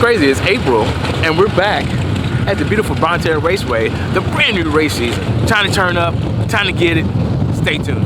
crazy. It's April, and we're back at the beautiful Bonne Terre Raceway, the brand new race season. Time to turn up, time to get it. Stay tuned.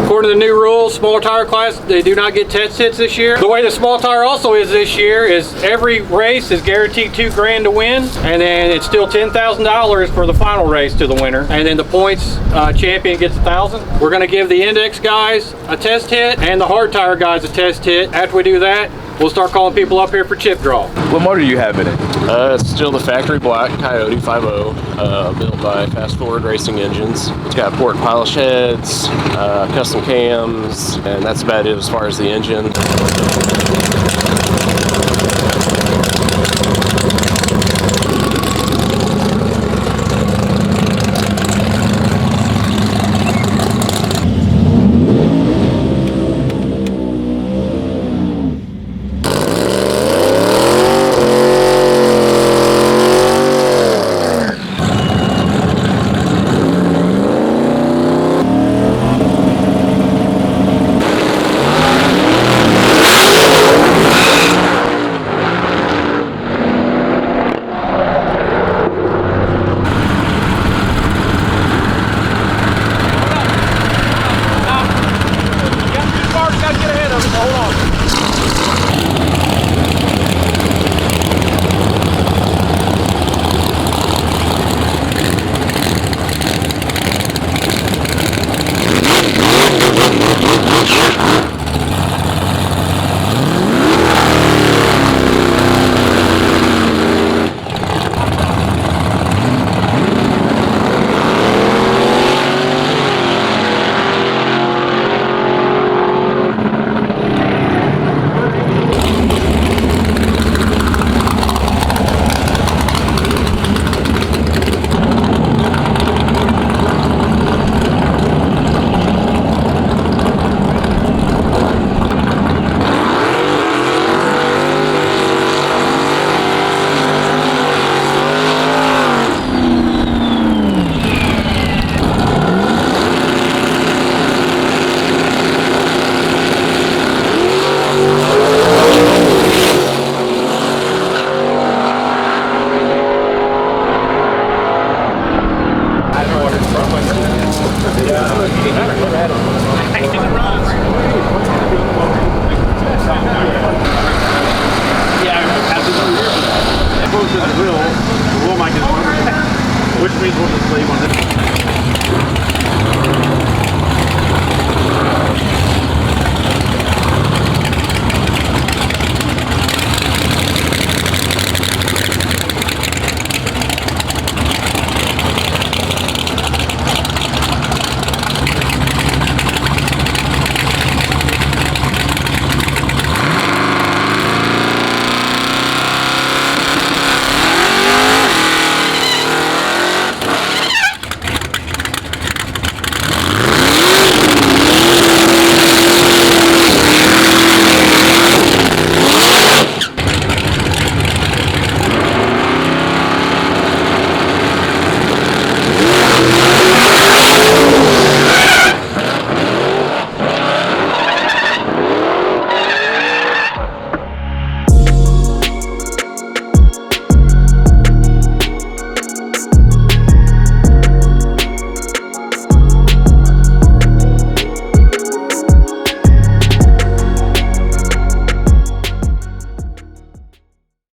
According to the new rules, small tire class, they do not get test hits this year. The way the small tire also is this year is every race is guaranteed $2 grand to win, and then it's still $10,000 for the final race to the winner. And then the points champion gets $1,000. We're gonna give the index guys a test hit and the hard tire guys a test hit. After we do that, we'll start calling people up here for chip draw. What motor do you have in it? It's still the factory black Coyote 5.0, built by Fast Forward Racing Engines. It's got port polish heads, custom cams, and that's about it as far as the engine. Which means we'll just leave on this.